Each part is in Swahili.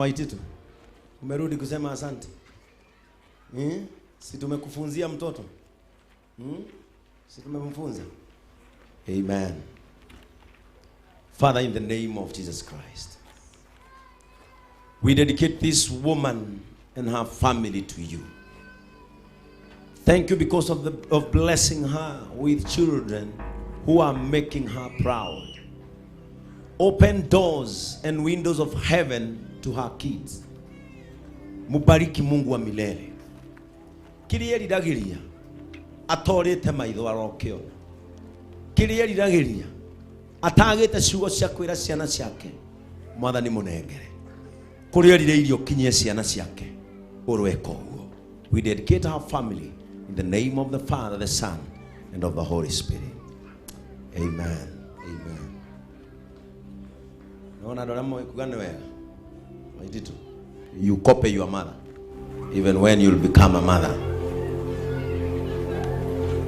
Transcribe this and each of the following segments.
Waititu, umerudi kusema asante. Si tumekufunzia mtoto? Si tumemfunza? Amen. Father, in the name of Jesus Christ, we dedicate this woman and her family to you. Thank you because of blessing her with children who are making her proud. Open doors and windows of heaven to her kids. Mubariki Mungu wa milele. Kiriye riragiria atorete maitho arokio. Kiriye riragiria atagete ciugo cia kwira ciana ciake mwathani munengere. Kuriye ririirio kinyie ciana ciake urweko ugo. We dedicate our family in the name of the Father, the Son, and of the Holy Spirit. Amen. Amen. Naona ndo namo ikugane wewe. Waititu. You copy your mother even when you'll become a mother.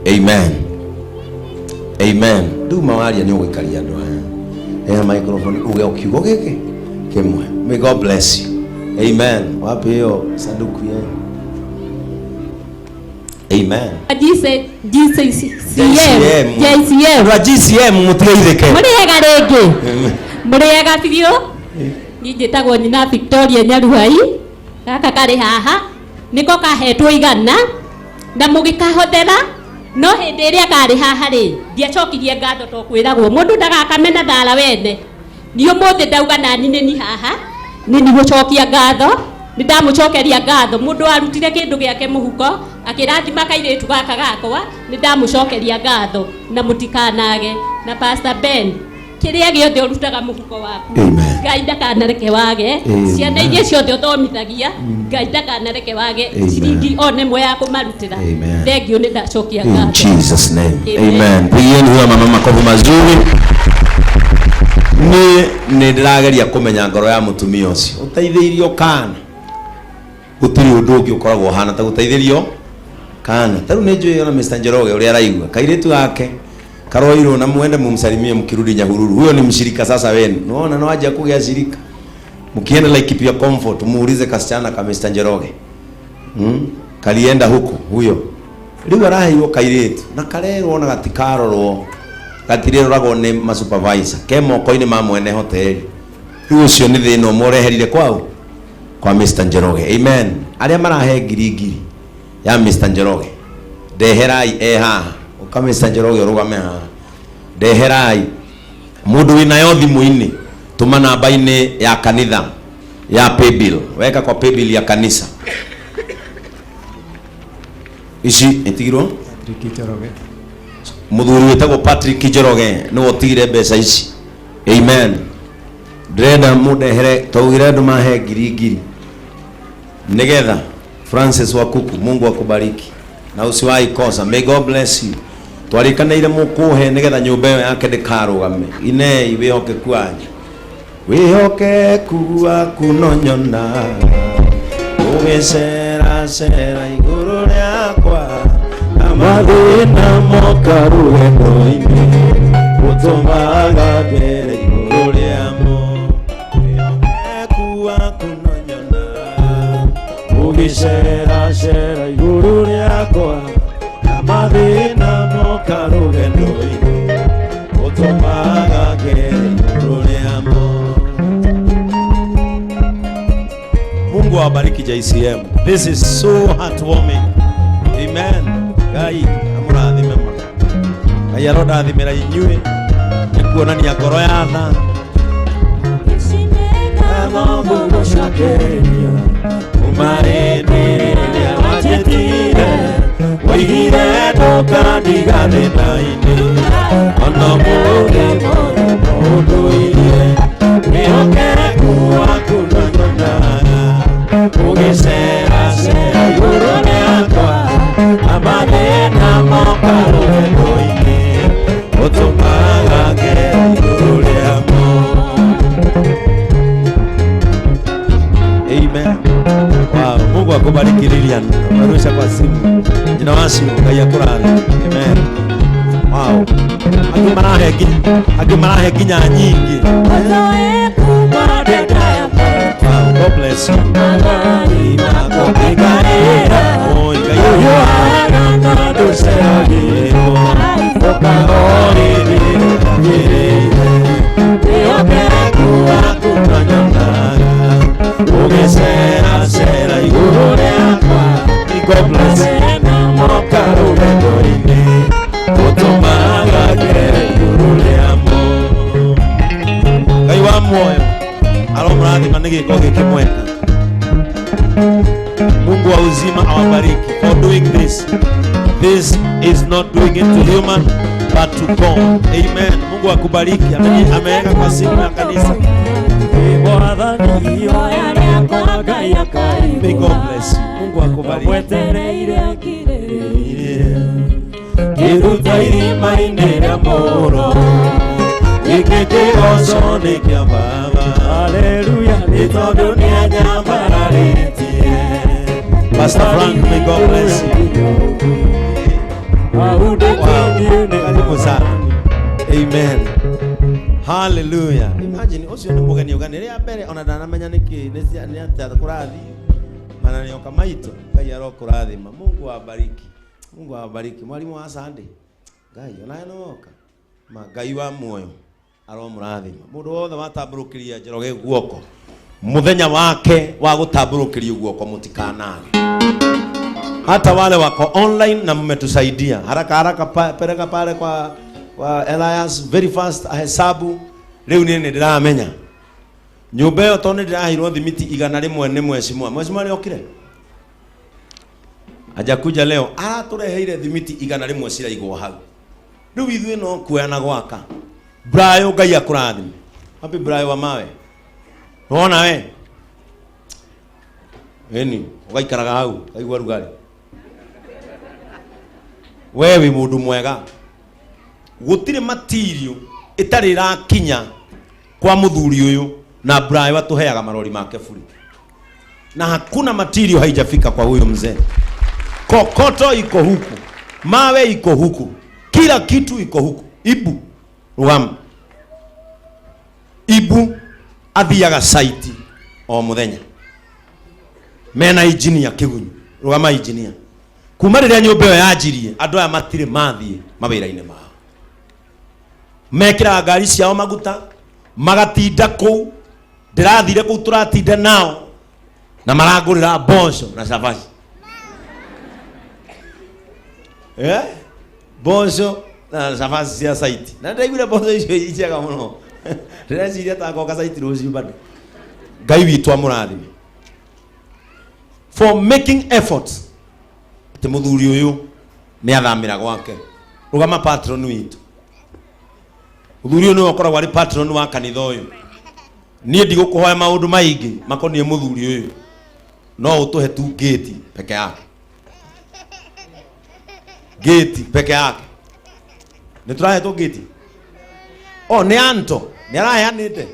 Amen. Amen. Du mawaria ni ugikaria ndo aya. Microphone uge ukiugo geke kimwe. May God bless you. Amen. Wapi hiyo sanduku yenu? Amen. GCM mutigeitheke. Muriega rege. Muriega birio. Njitagwo nyina Victoria Nyaruhai. Gaka kari haha niko kahetwo igana na mugikahothera no hindi iria kari haha ri ndiacokirie ngatho to kwiragwo mundu ndagakamena thara wene ni umuthi ndauga nani ni haha ni gucokia ngatho ni ndamucokeria ngatho mundu arutire kindu giake muhuko akirathima kairitu gaka gakwa ni ndamucokeria ngatho na mutikanage na Pastor Ben kiria giothe urutaga muhuko waku Ngai ndakanareke wage ciana iria ciothe uthomithagia Ngai ndakanareke wage ciringi one mwe ya kumarutira thengio ni ndacokia ngatho in Jesus name. Amen. Pigeni huwa mama makofi mazuri. Ni ndirageria kumenya ngoro ya mutumia ucio uteithĩirio kana gutiri undu ungi ukoragwo hana ta guteithĩrio kana taru ni njui ona Mr. Njoroge uri araigua kairitu yake karoiro na muende mumsalimie mkirudi Nyahururu. Huyo ni mshirika sasa wenu. Unaona no aje kugia shirika. Mkienda like pia comfort muulize kasichana kama Mr. Njoroge. Kalienda huko huyo. Riwa rahiyo kairetu na karero ona gatikarorwo. Gatirero rago ne ma supervisor. Kemo koine ma mwene hotel. Huyo cio ni thino mureherire kwao kwa Mr. Njoroge. Amen. Aria marahe girigiri ya Mr. Njoroge. Deherai haha. Kama Mr. Njoroge rugame ha ndeherai mundu winayo thimu-ini tuma namba-ini ya kanitha ya paybill weka kwa paybill ya kanisa ici itigirwo Patrick Njoroge muthuri wetagwo Patrick Njoroge no utigire mbeca ici. Amen. Ndrenda mundehere tugire andu mahe ngiri nigetha Francis Wakuku Mungu akubariki na usiwahi kosa. May God bless you. Twarikanaire mukuhe nigetha nyumba iyo yake ndikarugame ine iwihoke kwanya wihoke kuwa kunonyona ugicera cera iguru riakwa amathina moka rugendo-ini utumaga mbere iguru riamo wihoke kuwa kunonyona ugicera cera iguru riakwa amathina moka rugendo-ini utumaga mbere iguru riamo. Mungu awabariki JCM. This is so heartwarming. Amen. Ngai amurathime mama. Ngai arodathimira inyui nikuonania ngoro ya tha Mungu gũcokeria umaenderea wajetire waigire ndũkandigane na-ini ona mũndũ-inĩ wĩhoke kuwa kunonyona ũgĩceracera igũrũ rĩakwa amathĩna moka rũgendo-inĩ ũtũmaga ngere igũrũ rĩamo. Amen. Wow, Mungu akubariki Lilian. Umerusha kwa simu. Jina wasi Ngai akurathi. Amen. Wow. Agi marahe ginya nyingi. Wow. God bless you. God bless you. Kaiwa moyo alomrathima nĩ gĩko gĩkĩmweka. Mungu wa uzima awabariki for doing this. This is not doing it to human but to God. Amen. Mungu akubariki. Ameweka kwa simu ya kanisa. May God bless you. Mungu akubariki. Kiruta irima inera moro ikete oso ne kya baba. Hallelujah. Itodo ni anyambara letie. Pastor Frank, may God bless you. Karibu sana. Amen. Hallelujah. Imagine osio ni mugeni ugani ria mbere ona ndanamenya niki ni ata kurathi mana ni okamaito Ngai arokurathima. Mungu awabariki. Mungu awabariki. Mwalimu wa Sunday Ngai ona enoka Ngai wa muoyo aromurathima. Mundu wothe watamburukiria Njoroge guoko muthenya wake wa gutamburukiria guoko mutikanani. Hata wale wako online na mmetusaidia haraka haraka pereka pale kwa Elias very fast ahesabu leo nini ndiramenya nyumba yo tone ndirahirwo thimiti 100 ni mweshimwa leo kire ajakuja leo aratureheire thimiti 100 ciraigwo hau riu ithuĩ no kuoya na gwaka. Brayo Ngai akurathime. Happy Brayo wa mawe wona we eni ugaikaraga hau kaigwa rugari wewe mundu mwega gutire material itari rakinya kwa muthuri uyu na Brayo atuheaga marori make buri na hakuna material haijafika kwa huyo mzee. Kokoto iko huku, mawe iko huku, kila kitu iko huku. Ibu rugam ibu athiaga site o muthenya mena engineer kigunyu rugama engineer kuma riria nyumba yo yanjirie andu aya matire mathie mawira-ini mao mekira ngari ciao maguta magatinda kou ndirathire kou turatinda nao na marangurira mboco na cabaci mboco na cabaci cia site na ndaiguire mboco icio iciaga muno ndĩreciria ta ngoka site rũciũ bado. Ngai witũ amũrathime for making efforts ati muthuri uyu ni athamira gwake. Rugama patron witũ muthuri uyu ni okoragwo ari patron wa kanitha uyu. Nie ndigũkũhoya maũndũ maingĩ makonie muthuri uyu no utuhe tu gate peke yake. Gate peke yake ni turahetwo gate ni anto ni araheanĩte